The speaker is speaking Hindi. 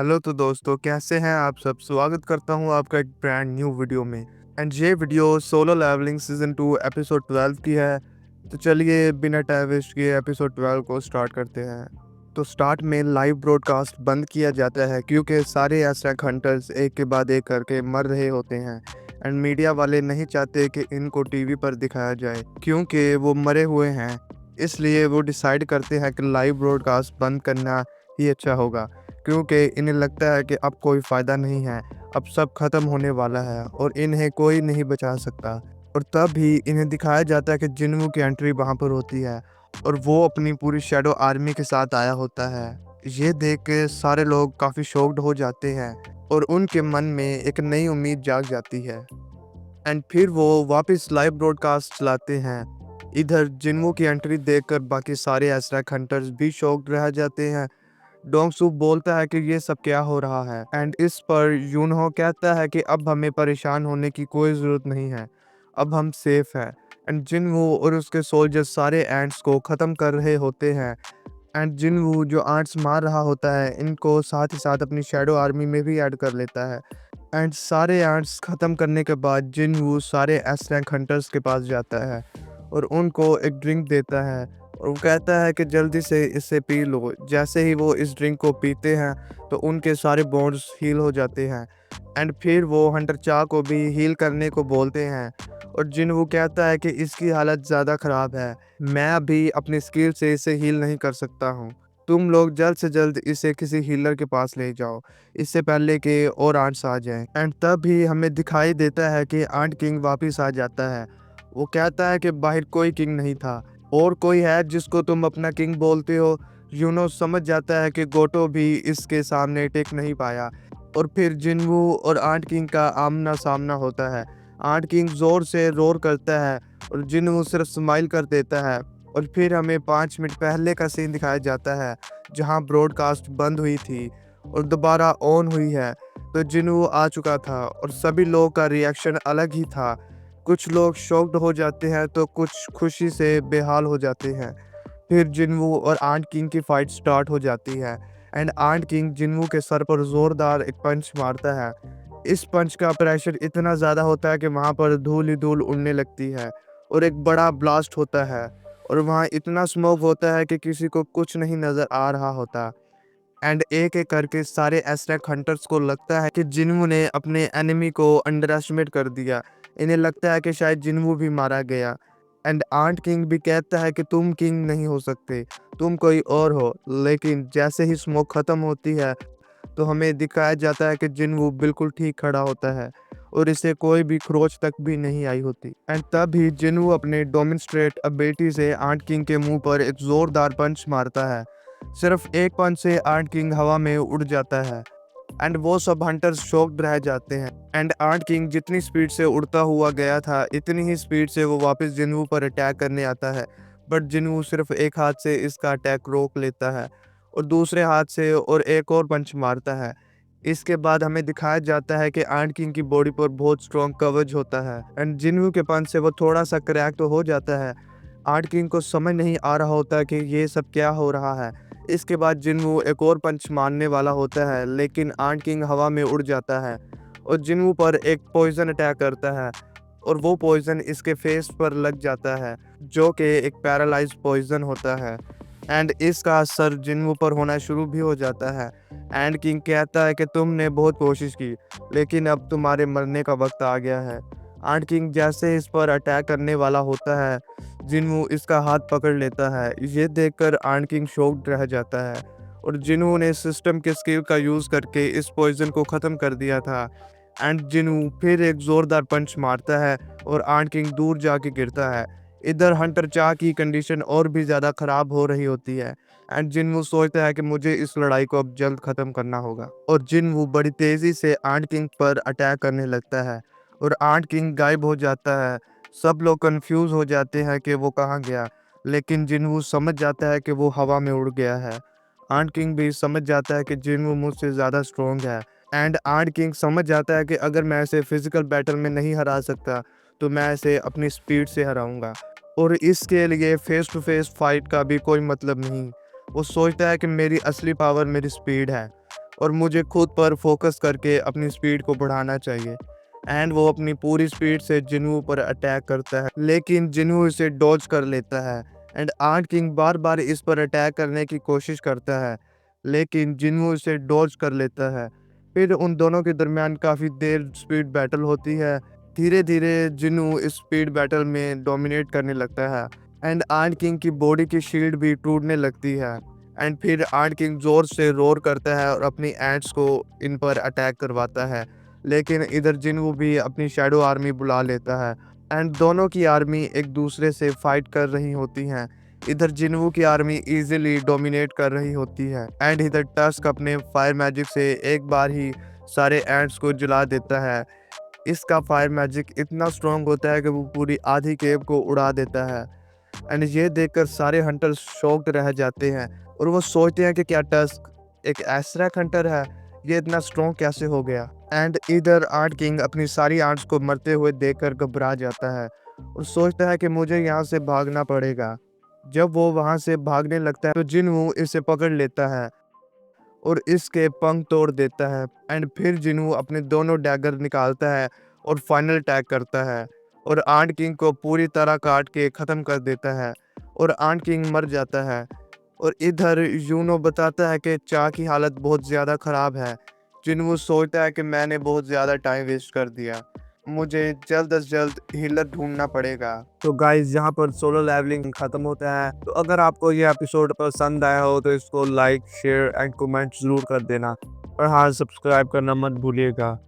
हेलो तो दोस्तों, कैसे हैं आप सब। स्वागत करता हूं आपका एक ब्रांड न्यू वीडियो में। एंड ये video Solo Leveling season 2 episode 12 की है। तो चलिए बिना टाइम वेस्ट किए एपिसोड 12 को स्टार्ट करते हैं। तो स्टार्ट में लाइव ब्रॉडकास्ट बंद किया जाता है क्योंकि सारे एस्ट्रैक हंटर्स एक के बाद एक करके मर रहे होते हैं। एंड मीडिया वाले नहीं चाहते कि इनको टीवी पर दिखाया जाए क्योंकि वो मरे हुए हैं। इसलिए वो डिसाइड करते हैं कि लाइव ब्रॉडकास्ट बंद करना ही अच्छा होगा, क्योंकि इन्हें लगता है कि अब कोई फ़ायदा नहीं है, अब सब खत्म होने वाला है और इन्हें कोई नहीं बचा सकता। और तब ही इन्हें दिखाया जाता है कि जिन्वू की एंट्री वहाँ पर होती है और वो अपनी पूरी शैडो आर्मी के साथ आया होता है। ये देख के सारे लोग काफ़ी शॉक्ड हो जाते हैं और उनके मन में एक नई उम्मीद जाग जाती है। एंड फिर वो वापस लाइव ब्रॉडकास्ट चलाते हैं। इधर जिन्वू की एंट्री देखकर बाकी सारे एसरैक हंटर्स भी शॉक्ड रह जाते हैं। डोंगसू बोलता है कि ये सब क्या हो रहा है। एंड इस पर यूनहो कहता है कि अब हमें परेशान होने की कोई ज़रूरत नहीं है, अब हम सेफ हैं। एंड जिनवू और उसके सोल्जर्स सारे एंट्स को ख़त्म कर रहे होते हैं। एंड जिनवू जो एंट्स मार रहा होता है इनको साथ ही साथ अपनी शैडो आर्मी में भी ऐड कर लेता है। एंड सारे एंट्स ख़त्म करने के बाद जिनवू सारे एस रैंक हंटर्स के पास जाता है और उनको एक ड्रिंक देता है और वो कहता है कि जल्दी से इसे पी लो। जैसे ही वो इस ड्रिंक को पीते हैं तो उनके सारे बोन्स हील हो जाते हैं। एंड फिर वो हंटर चा को भी हील करने को बोलते हैं और जिनवू कहता है कि इसकी हालत ज़्यादा ख़राब है, मैं अभी अपनी स्किल से इसे हील नहीं कर सकता हूँ। तुम लोग जल्द से जल्द इसे किसी हीलर के पास ले जाओ, इससे पहले कि और आंट्स आ जाएं। एंड तब ही हमें दिखाई देता है कि आंट किंग वापस आ जाता है। वो कहता है कि बाहर कोई किंग नहीं था, और कोई है जिसको तुम अपना किंग बोलते हो। यूनो समझ जाता है कि गोटो भी इसके सामने टिक नहीं पाया। और फिर जिनवू और आंट किंग का आमना सामना होता है। आंट किंग जोर से रोर करता है और जिनवू सिर्फ स्माइल कर देता है। और फिर हमें 5 मिनट पहले का सीन दिखाया जाता है जहां ब्रॉडकास्ट बंद हुई थी और दोबारा ऑन हुई है। तो जिनवू आ चुका था और सभी लोगों का रिएक्शन अलग ही था। कुछ लोग शॉक्ड हो जाते हैं तो कुछ खुशी से बेहाल हो जाते हैं। फिर जिनवू और आंट किंग की फाइट स्टार्ट हो जाती है। एंड आंट किंग जिनवू के सर पर जोरदार एक पंच मारता है। इस पंच का प्रेशर इतना ज़्यादा होता है कि वहाँ पर धूल ही धूल उड़ने लगती है और एक बड़ा ब्लास्ट होता है और वहाँ इतना स्मोक होता है कि किसी को कुछ नहीं नज़र आ रहा होता। एंड एक एक करके सारे एस्ट्रैक हंटर्स को लगता है कि जिन्वू ने अपने एनिमी को अंडर एस्टिमेट कर दिया। इन्हें लगता है कि शायद जिन्वू भी मारा गया। एंड आंट किंग भी कहता है कि तुम किंग नहीं हो सकते, तुम कोई और हो। लेकिन जैसे ही स्मोक ख़त्म होती है तो हमें दिखाया जाता है कि जिन्वू बिल्कुल ठीक खड़ा होता है और इसे कोई भी खरोच तक भी नहीं आई होती। एंड तब ही जिन्वू अपने डोमिनस्ट्रेट एबिलिटी से आंट किंग के मुंह पर एक जोरदार पंच मारता है। सिर्फ एक पंच से आंट किंग हवा में उड़ जाता है। एंड वो सब हंटर्स शॉक्ड रह जाते हैं। एंड आंट किंग जितनी स्पीड से उड़ता हुआ गया था इतनी ही स्पीड से वो वापस जिन्वू पर अटैक करने आता है। बट जिन्वू सिर्फ एक हाथ से इसका अटैक रोक लेता है और दूसरे हाथ से और एक और पंच मारता है। इसके बाद हमें दिखाया जाता है कि आंट किंग की बॉडी पर बहुत स्ट्रॉन्ग कवच होता है एंड जिन्वू के पंच से वो थोड़ा सा क्रैक तो हो जाता है। आंट किंग को समझ नहीं आ रहा होता कि ये सब क्या हो रहा है। इसके बाद जिन्वू एक और पंच मारने वाला होता है लेकिन आंट किंग हवा में उड़ जाता है और जिन्वू पर एक पॉइजन अटैक करता है और वो पॉइजन इसके फेस पर लग जाता है जो कि एक पैरालाइज पॉइजन होता है। एंड इसका असर जिन्वू पर होना शुरू भी हो जाता है। एंड किंग कहता है कि तुमने बहुत कोशिश की लेकिन अब तुम्हारे मरने का वक्त आ गया है। आंट किंग जैसे इस पर अटैक करने वाला होता है जिन्वू इसका हाथ पकड़ लेता है। ये देखकर आंट किंग शॉक्ड रह जाता है और जिन्वू ने सिस्टम के स्किल का यूज़ करके इस पॉइजन को ख़त्म कर दिया था। एंड जिन्वू फिर एक ज़ोरदार पंच मारता है और आंट किंग दूर जाके गिरता है। इधर हंटर चा की कंडीशन और भी ज़्यादा ख़राब हो रही होती है। एंड जिन्वू सोचता है कि मुझे इस लड़ाई को अब जल्द ख़त्म करना होगा और जिन्वू बड़ी तेज़ी से आंट किंग पर अटैक करने लगता है और आंट किंग गायब हो जाता है। सब लोग कंफ्यूज हो जाते हैं कि वो कहाँ गया, लेकिन जिन्वू समझ जाता है कि वो हवा में उड़ गया है। आंट किंग भी समझ जाता है कि जिन्वू मुझसे ज़्यादा स्ट्रॉन्ग है। एंड आंट किंग समझ जाता है कि अगर मैं इसे फिजिकल बैटल में नहीं हरा सकता तो मैं इसे अपनी स्पीड से हराऊंगा और इसके लिए फेस टू फेस फाइट का भी कोई मतलब नहीं। वो सोचता है कि मेरी असली पावर मेरी स्पीड है। और मुझे खुद पर फोकस करके अपनी स्पीड को बढ़ाना चाहिए। एंड वो अपनी पूरी स्पीड से जिन्हू पर अटैक करता है, लेकिन जिन्हू इसे डॉज कर लेता है। एंड आर्ट किंग बार बार इस पर अटैक करने की कोशिश करता है, लेकिन जिन्हू इसे डॉज कर लेता है। फिर उन दोनों के दरमियान काफ़ी देर स्पीड बैटल होती है। धीरे धीरे जिन्हू इस स्पीड बैटल में डोमिनेट करने लगता है एंड आर्ट किंग की बॉडी की शील्ड भी टूटने लगती है। एंड फिर आर्ट किंग जोर से रोर करता है और अपनी एंट्स को इन पर अटैक करवाता है, लेकिन इधर जिन्हू भी अपनी शैडो आर्मी बुला लेता है एंड दोनों की आर्मी एक दूसरे से फाइट कर रही होती हैं। इधर जिन्हू की आर्मी इजीली डोमिनेट कर रही होती है एंड इधर टस्क अपने फायर मैजिक से एक बार ही सारे एंट्स को जला देता है। इसका फायर मैजिक इतना स्ट्रॉन्ग होता है कि वो पूरी आधी केव को उड़ा देता है। एंड ये देखकर सारे हंटर्स शॉक्ड रह जाते हैं और वो सोचते हैं कि क्या टस्क एक एसरैक हंटर है, ये इतना स्ट्रॉन्ग कैसे हो गया। एंड इधर आर्ट किंग अपनी सारी आर्ट्स को मरते हुए देखकर घबरा जाता है और सोचता है कि मुझे यहाँ से भागना पड़ेगा। जब वो वहाँ से भागने लगता है तो जिन्हू इसे पकड़ लेता है और इसके पंख तोड़ देता है। एंड फिर जिन्हू अपने दोनों डैगर निकालता है और फाइनल अटैक करता है और आंट किंग को पूरी तरह काट के ख़त्म कर देता है और आंट किंग मर जाता है। और इधर यूनो बताता है कि चा की हालत बहुत ज़्यादा ख़राब है। जिन्हू सोचता है कि मैंने बहुत ज़्यादा टाइम वेस्ट कर दिया, मुझे जल्द से जल्द हीलर ढूंढना पड़ेगा। तो गाइस यहाँ पर सोलो लेवलिंग खत्म होता है। तो अगर आपको ये एपिसोड पसंद आया हो तो इसको लाइक शेयर एंड कमेंट ज़रूर कर देना और हाँ, सब्सक्राइब करना मत भूलिएगा।